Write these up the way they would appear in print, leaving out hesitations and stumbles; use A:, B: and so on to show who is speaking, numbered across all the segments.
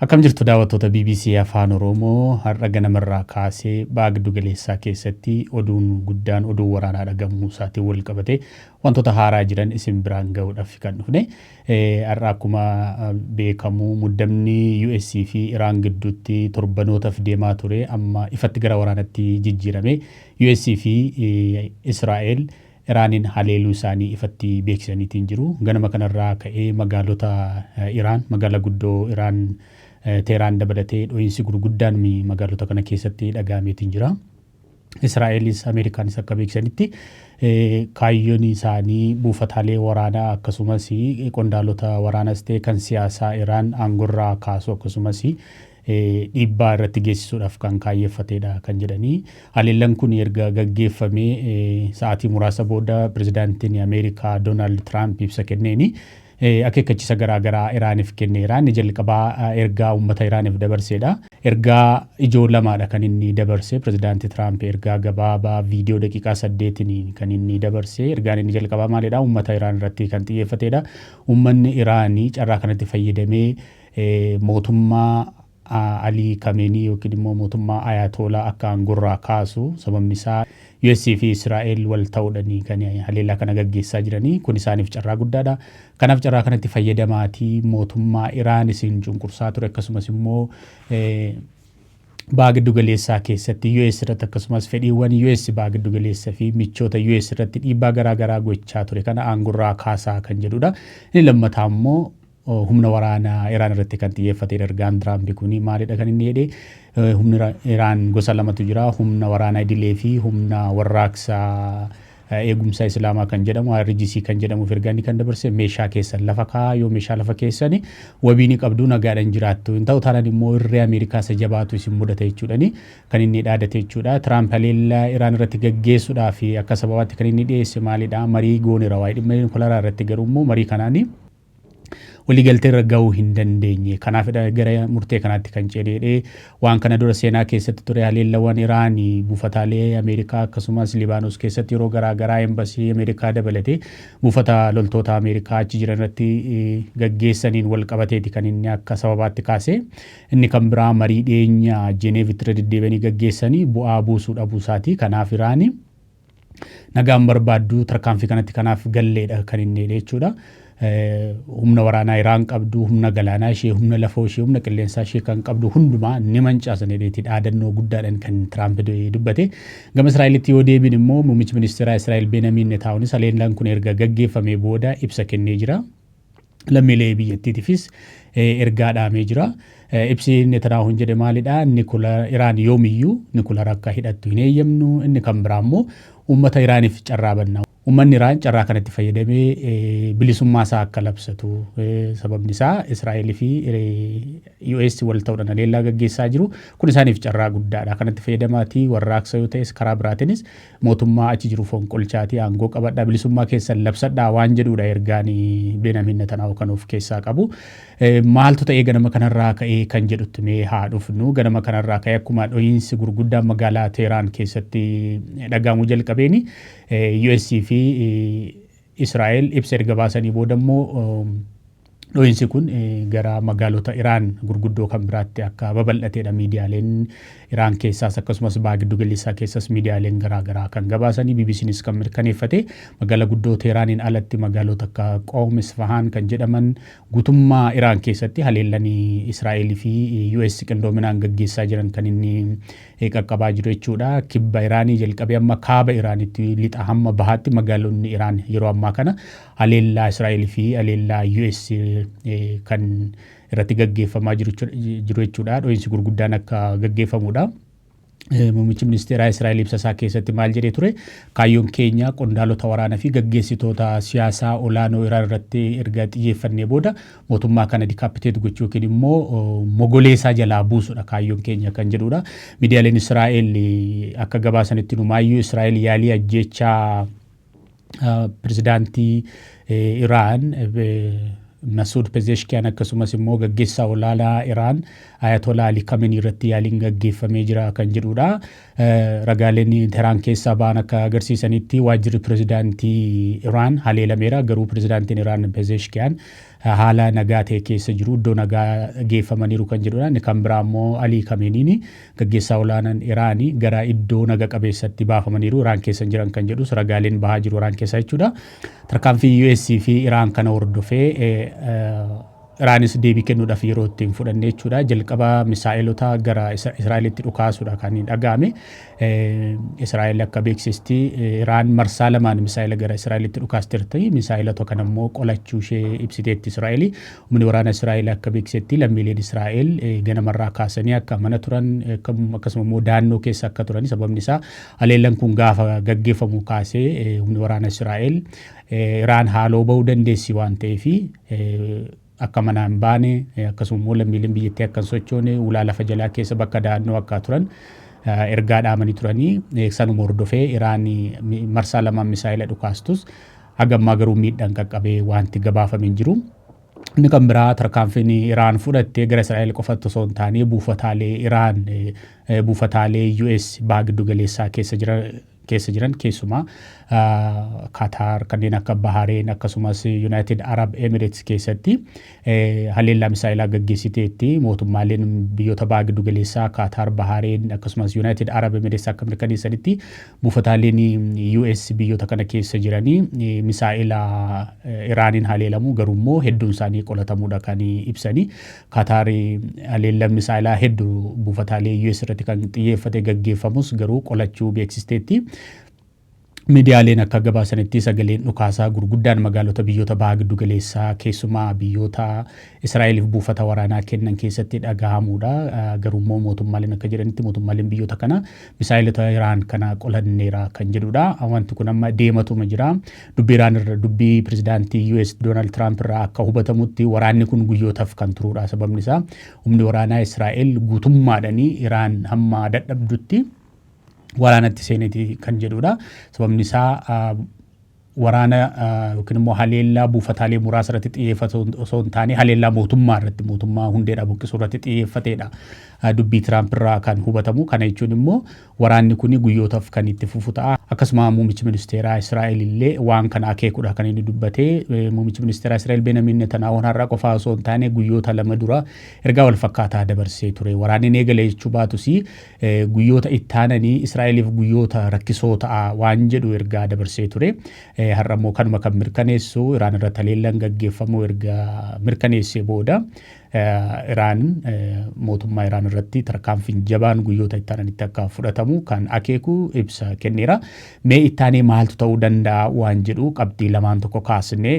A: Akkam jirtu daawwattoota BBC Afaan Oromoo har'a ganamarraa kaasee baagduu galeessaa keessatti oduun guddaan oduu waraanaa dhagahamuu isaatiin wal qabatee wantoota haaraa jiran isin biraan ga'uudhaaf kan dhufne. Har'a akkuma beekamu muddamni US fi Iraan gidduutti torbanootaaf deemaa ture amma ifatti gara waraanatti jijjiirame. US fi Israa'el Iraanin haleeluu isaanii ifatti beeksisaniitiin jiru. Ganama kanarraa ka'ee magaalota Iraan magaalaa guddoo Iraan Teheraan dabalatee dho'iinsi gurguddaan magaalota kana keessatti dhagahameetiin jira. Israa'elis Ameerikaanis akka beeksisanitti kaayyoon isaanii buufataalee waraanaa akkasumas qondaalota waraanas ta'e kan siyaasaa Iraan aangorraa kaasu akkasumas dhiibbaa irratti geessisuudhaaf kan kaayeffatedha kan jedhanii. Haleellaan kun erga gaggeeffamee sa'aatii muraasa booda pirezidaantiin Ameerikaa Doonaald Tiraamp ibsa kenneeni. Akeekkachiisa garaagaraa Iraaniif kenneera. Inni jalqabaa ergaa uummata Iraaniif dabarseedha. Ergaa ijoo lamaadha kan inni dabarse. Pirezidaantii Tiraamp ergaa gabaabaa viidiyoo daqiiqaa 8 kan inni dabarse. Ergaan inni jalqabaa maalidha? Uummata Iraan irratti kan xiyyeeffatedha. Uummanni Iraanii carraa kanatti fayyadamee mootummaa Alii Kameenii yookiin immoo mootummaa Ayatolaa akka aangorraa kaasu. Sababni isaa US fi Israa'el wal ta'uudhaanii kan haleellaa kana gaggeessaa jiranii. Kun isaaniif carraa guddaadha. Kanaaf carraa kanatti fayyadamaatii mootummaa Iraan isin cunqursaa ture akkasumas immoo baagiddu galeessaa keessatti US irratti akkasumas fedhiiwwan US baagiddu galeessaa fi michoota US irratti dhiibbaa garaagaraa gochaa ture kana aangorraa kaasaa kan jedhudha. Inni lammataa immoo humna waraanaa Iraan irratti kan xiyyeeffate ergaan Tiraamp kuni maalidha kan inni jedhee humni Iraan gosa lamatu jira. Humna waraanaa idilee fi humna warraaqsaa eegumsa Islaamaa kan jedhamu RGC kan jedhamuuf ergaan kan dabarse meeshaa keessan lafa kaa'aa yoo meeshaa lafa keessanii wabii ni qabdu nagaadhaan jiraattu. Hin ta'u taanaan immoo irree Ameerikaa isa jabaatu isin mudata jechuudhaani kan inni dhaadate jechuudha. Tiraamp haleellaa Iraan irratti gaggeessuudhaaf akka sababaatti kan inni dhiyeesse maalidha? Marii gooneera waa'ee dhimma nukleeraa irratti garuu immoo marii kanaanii waliigaltee irra gahuu hin dandeenye. Kanaaf gara murtee kanaatti kan ceedhee waan kana dura seenaa keessatti ture haleellawwan Iraanii buufataalee Ameerikaa akkasumas Libaanos keessatti yeroo garaagaraa embasii Ameerikaa dabalatee buufata loltoota Ameerikaa achi jiran irratti gaggeessaniin wal qabateeti kan inni akka sababaatti kaase. Inni kan biraa marii dhiyeenya Jeneevitti irra deddeebi'anii gaggeessanii bu'aa buusuu dhabuu isaati. Kanaaf Iraanii nagaan barbaaddu tarkaanfii kanatti kanaaf galleedha kan inni jechuudha. Humna waraanaa Iraan qabdu, humna galaanaa ishee, humna lafoo ishee, humna qilleensaa ishee kan qabdu hundumaa ni mancaasanidha. Dhaadannoo guddaadhaan kan Tiraamp dubbate. Gama Israa'elitti yoo deebin immoo muummichi ministeeraa Israa'el Benjamin Netanyaahuunis haleellaan kun erga gaggeeffamee booda ibsa kennee jira. Lammiilee biyyattiitiifis ergaa dhaamee jira. Ibsi Netanyaahuun jedhe maalidha? Iraan yoomiyyuu nukleera akka hidhattu hin eeyyamnu. Inni kan biraa immoo uummata Iraaniif carraa banna. Uummanni Iraan carraa kanatti fayyadamee bilisummaa isaa akka labsatu. Sababni isaa Israa'el fi US wal ta'uudhaan haleellaa gaggeessaa jiru. Kun isaaniif carraa guddaadha. Kanatti fayyadamaatii warraaqsa yoo ta'es karaa biraatiinis mootummaa achi jiru fonqolchaatii aangoo qabadhaa bilisummaa keessan labsadhaa waan jedhudha ergaan Benjamin Netanyaahu kan of keessaa qabu. Maaltu ta'ee ganama kanarraa ka'ee kan jedhutti mee haa dhufnu. Ganama kanarraa ka'ee akkuma dho'iinsi gurguddaan magaalaa Teheraan keessatti dhagahamuu jalqabeeni US fi Israa'el ibsa erga baasanii booda immoo dho'iinsi kun gara magaalota Iraan gurguddoo kan biraatti akka babal'ateedha. Miidiyaaleen Iraan keessaas akkasumas baagiddu galeessaa keessas miidiyaaleen garaagaraa kan gabaasanii BBCnis kan mirkaneeffate magaalaa guddoo Teheraaniin alatti magaalota akka Qom, Isfahaan kan jedhaman guutummaa Iraan keessatti haleellanii Israa'el fi US qindoominaan gaggeessaa jiran kan inni qaqqabaa jiru jechuudha. Kibba Iraanii jalqabee amma kaaba Iraanitti lixa hamma bahaatti magaalonni Iraan yeroo ammaa kana haleellaa Israa'el fi haleellaa US kan irratti gaggeeffamaa jiru jechuudha. Dho'iinsi gurguddaan akka gaggeeffamudha. Muummichi ministeeraa Israa'el ibsa isaa keessatti maal jedhee ture? Kaayyoon keenya qondaalota waraanaa fi gaggeessitoota siyaasaa olaanoo Iraan irratti erga xiyyeeffannee booda mootummaa kana dikaapiteetu gochuu yookiin immoo mogoleesaa jalaa buusudha kaayyoon keenya kan jedhudha. Miidiyaaleen Israa'el akka gabaasanitti numaayyuu Israa'el yaalii ajjeechaa pirezidaantii Iraan Masoud Pezeshkian akkasumas immoo gaggeessaa olaanaa Iraan Ayatollah Ali Khamenei irratti yaaliin gaggeeffamee jira kan jedhudha. Ragaaleen Teheraan keessaa ba'an akka agarsiisanitti waajjirri pirezidaantii Iraan haleelameera. Garuu pirezidaantiin Iraan Pezeshkian haala nagaa ta'e keessa jiru iddoo nagaa geeffamaniiru kan jedhudha. Inni kan biraa immoo Alii Kameeniin gaggeessaa olaanaan Iraanii gara iddoo naga qabeessatti baafamaniiru Iraan keessa jiran kan jedhu ragaaleen bahaa jiru Iraan keessa jechuudha. Tarkaanfii US fi Iraan kana hordofee Iraanis deebii kennuudhaaf yeroo ittiin fudhanne jechuudha. Jalqaba misaa'ilota gara Israa'elitti dhukaasuudha kan hin dhaga'ame. Israa'el akka beeksisti Iraan marsaa lamaan misaa'ila gara Israa'elitti dhukaasteerti. Misaa'ilota kana immoo qolachuu ishee ibsiteetti Israa'el. Humni waraana Israa'el akka beeksisetti lammiileen Israa'el ganamarraa kaasanii akka mana turan akkasuma immoo daannoo keessa akka turan sababni isaa haleellaan kun gaafa gaggeeffamu kaasee humni waraana Israa'el Iraan haaloo bahuu dandeessi waan ta'eef akka manaan baane akkasuma immoo lammiileen biyyattii akka hin sochoone ulaa lafa jalaa keessa bakka daannoo akka turan ergaa dhaamanii turanii sanuma hordofee Iraan marsaa lamaan misaa'ila dhukaastus hagammaa garuu miidhaan qaqqabee wanti gabaafame hin jiru. Inni kan biraa tarkaanfiin Iraan fudhattee gara Israa'el qofatti osoo hin taane buufataalee Iraan buufataalee US baha giddu galeessaa keessa jiran keessumaa Qatar kanneen akka Bahareen akkasumas United Arab Emirates keessatti haleellaa misaa'ilaa gaggeessiteetti mootummaaleen biyyoota baha giddu galeessaa Qatar Bahareen akkasumas United Arab Emirates akka mirkaneessanitti buufataaleen US biyyoota kana keessa jiranii misaa'ila Iraaniin haleelamu garuu immoo hedduun isaanii qolatamuudha kan ibsanii. Qatar haleellaa misaa'ilaa hedduu buufataalee US irratti kan xiyyeeffate gaggeeffamus garuu qolachuu beeksisteetti. Miidiyaaleen akka gabaasanitti sagaleen dhukaasaa gurguddaan magaalota biyyoota baha giddu galeessaa keessumaa biyyoota Israa'eliif buufata waraanaa kennan keessatti dhagahamuudha. Garuu immoo mootummaaleen akka jedhanitti mootummaaleen biyyoota kana misaa'ilota Iraan kana qolanneera kan jedhudha. Wanti kun amma deematuma jira. Dubbii Iraan irra dubbii pirezidaantii US Donald Trump irraa akka hubatamutti waraanni kun guyyootaaf kan turuudha. Sababni isaa humni waraanaa Israa'el guutummaadhaan Iraan hamma dadhabdutti waraanatti seeneeti kan jedhudha. Sababni isaa waraana yookiin immoo haleellaa buufataalee muraasa irratti xiyyeeffatu osoo hin taane haleellaa mootummaa irratti mootummaa hundeedhaa buqqisuu irratti xiyyeeffateedha. Dubbii Tiraamp irraa kan hubatamu kana jechuun immoo waraanni kun guyyootaaf kan itti fufu ta'a. Akkasuma muummichi ministeeraa Israa'el illee waan kana akeekuudha kan inni dubbatee muummichi ministeeraa Israa'el Benjamin Netanyahu har'a qofaa osoo hin taane guyyoota lama dura ergaa wal fakkaataa dabarsee ture. Waraanni eegalee jechuu baatus guyyoota itti aananii Israa'eliif guyyoota rakkisoo ta'a waan jedhu ergaa dabarsee ture. Har'a immoo kanuma kan mirkaneessu Iraan irratti haleellaan gaggeeffamu erga mirkaneessee booda Iraan mootummaa Iraan irratti tarkaanfiin jabaan guyyoota itti aananitti akka fudhatamu kan akeeku ibsa kenneera. Mee itti aanee maaltu ta'uu danda'a waan jedhu qabxii lamaan tokko kaasnee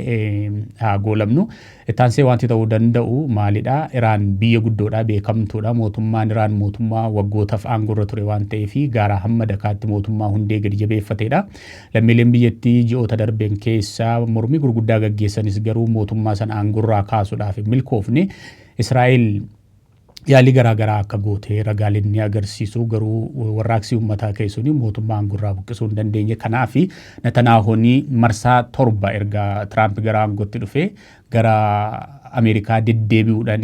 A: haa goolabnu. Itti aansee wanti ta'uu danda'u maalidha? Iraan biyya guddoodha, beekamtuudha. Mootummaan Iraan mootummaa waggootaaf aangorra ture waan ta'eef gara hamma dakaatti mootummaa hundee gadi jabeeffateedha. Lammiileen biyyattii ji'oota darbeen keessa mormii gurguddaa gaggeessanis garuu mootummaa sana aangorraa kaasuudhaaf milkoofne. Israa'el yaalii garaagaraa akka goote ragaaleen ni agarsiisu garuu warraaqsi uummataa keessuun mootummaa aangorraa buqqisuu hin dandeenye. Kanaaf Netanyahuun marsaa 7 erga Tiraamp gara aangootti dhufe gara Ameerikaa deddeebi'uudhaan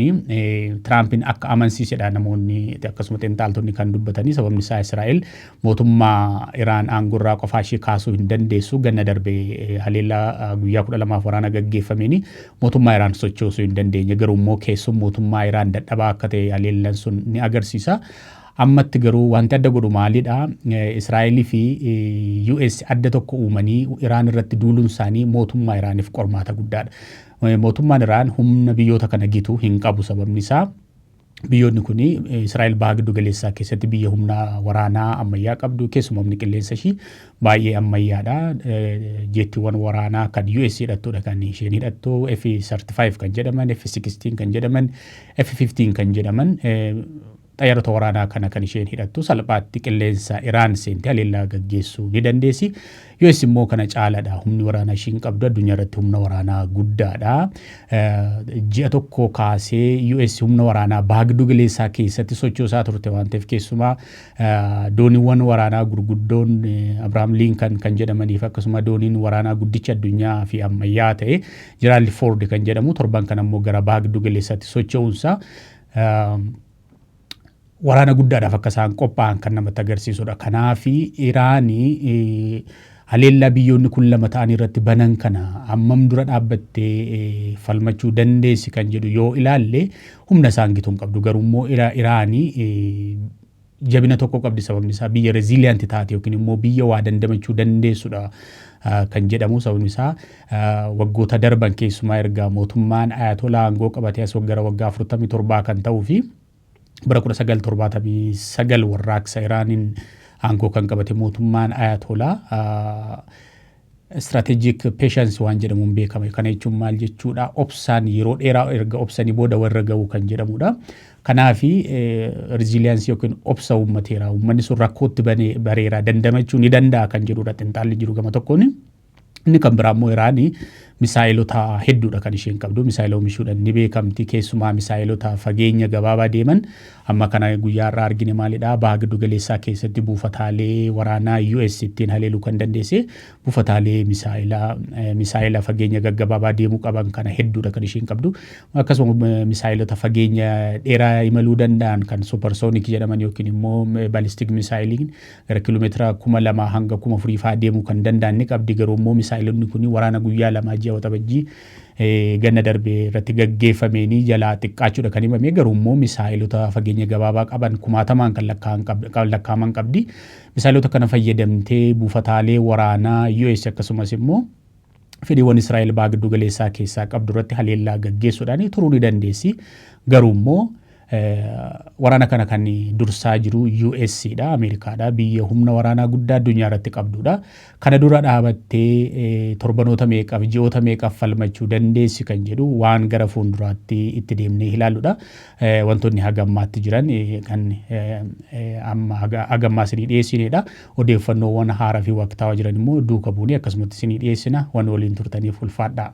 A: Tiraampiin akka amansiisedha namoonni akkasuma xiinxaltoonni kan dubbatanii. Sababni isaa Israa'el mootummaa Iraan aangorraa qofaa ishee kaasuu hin dandeessu. Ganna darbee haleellaa guyyaa 12 waraana gaggeeffameen mootummaa Iraan sochoosuu hin dandeenye. Garuu immoo keessumaa mootummaa Iraan dadhabaa akka ta'e haleellaan sun ni agarsiisa. Ammatti garuu wanti adda godhu maalidha? Israa'elii fi US adda tokko uumanii Iraan irratti duuluun isaanii mootummaa Iraaniif qormaata guddaadha. Mootummaan Iraan humna biyyoota kana gitu hin qabu. Sababni isaa biyyoonni kun Israa'el baha giddu galeessaa keessatti biyya humna waraanaa ammayyaa qabdu. Keessumaa humni qilleensa ishii baay'ee ammayyaadha. Jeettiiwwan waraanaa kan US hidhattuudha kan isheen hidhattu F-35 kan jedhaman, F-16 kan jedhaman, F-15 kan jedhaman xayyaarota waraanaa kana kan isheen hidhattu salphaatti qilleensa Iraan seentee haleellaa gaggeessuu ni dandeessi. US immoo kana caalaadha. Humni waraanaa ishiin qabdu addunyaa irratti humna waraanaa guddaadha. Ji'a tokko kaasee US humna waraanaa baha giddu galeessaa keessatti sochoosaa turte waan ta'eef keessumaa dooniiwwan waraanaa gurguddoon Abrahaam Lincoln kan jedhamaniif akkasuma dooniin waraanaa guddicha addunyaa fi ammayyaa ta'e Gerald Ford kan jedhamu torban kan ammoo gara baha giddu galeessaatti socho'uunsa waraana guddaadhaaf akka isaan qophaa'an kan namatti agarsiisudha. Kanaaf Iraanii haleellaa biyyoonni kun lama ta'an irratti banan kana ammam dura dhaabbattee falmachuu dandeessi kan jedhu yoo ilaalle humna isaan gituun qabdu. Garuu immoo Iraanii jabina tokko qabdi, sababni isaa biyya reziiliyanti taate yookiin immoo biyya waa dandamachuu dandeessudha kan jedhamu. Sababni isaa waggoota darban keessumaa erga mootummaan Ayatolaa aangoo qabatee as gara waggaa 47 kan ta'uu fi bara 1979 warraaqsa Iraaniin aangoo kan qabate mootummaan Ayatolaa strategic patience waan jedhamuun beekame. Kana jechuun maal jechuudha? Obsaan yeroo dheeraa erga obsanii booda warra ga'u kan jedhamudha. Kanaafi resilience yookiin obsa uummateera. Uummanni sun rakkootti bareeraa dandamachuu ni danda'a kan jedhudha xinxaalli jiru gama tokkoon. Inni kan biraa immoo Iraanii misaa'ilota hedduudha kan isheen qabdu. Misaa'ila oomishuudhaan ni beekamti. Keessumaa misaa'ilota fageenya gabaabaa deeman amma kana guyyaa irraa argine maalidha? Baha giddu galeessaa keessatti buufataalee waraanaa US ittiin haleeluu kan dandeesse buufataalee misaa'ila fageenya gaggabaabaa deemuu qaban kana hedduudha kan isheen qabdu. Akkasuma misaa'ilota fageenya dheeraa imaluu danda'an kan supersonic jedhaman yookiin immoo ballistic misaa'iliin gara kiiloomeetira 2,000 hanga 4,000 fa'aa deemuu kan danda'an ni qabdi. Garuu immoo misaa'ilonni kun waraana guyyaa lama ji'a waxabajjii ganna darbee irratti gaggeeffameenii jalaa xiqqaachuudha kan himame. Garuu immoo misaa'ilota fageenya gabaabaa qaban 1000 kan lakkaa'aman qabdi. Misaa'ilota kana fayyadamtee buufataalee waraanaa US akkasumas immoo fedhiiwwan Israa'el baha giddu galeessaa keessaa qabdu irratti haleellaa gaggeessuudhaan turuu ni dandeessi. Garuu immoo waraana kana kan dursaa jiru USdha, Ameerikaadha. Biyya humna waraanaa guddaa addunyaa irratti qabdudha. Kana dura dhaabattee torbanoota meeqaaf ji'oota meeqaaf falmachuu dandeessi kan jedhu waan gara fuulduraatti itti deemnee ilaalluudha. Wantoonni hagammaatti jiran kan amma hagammaa isinii dhiyeessinedha. Odeeffannoowwan haaraa fi waqtaawaa jiran immoo duuka buunee akkasumatti isinii dhiyeessina. Waan waliin turtaniif ulfaadhaa.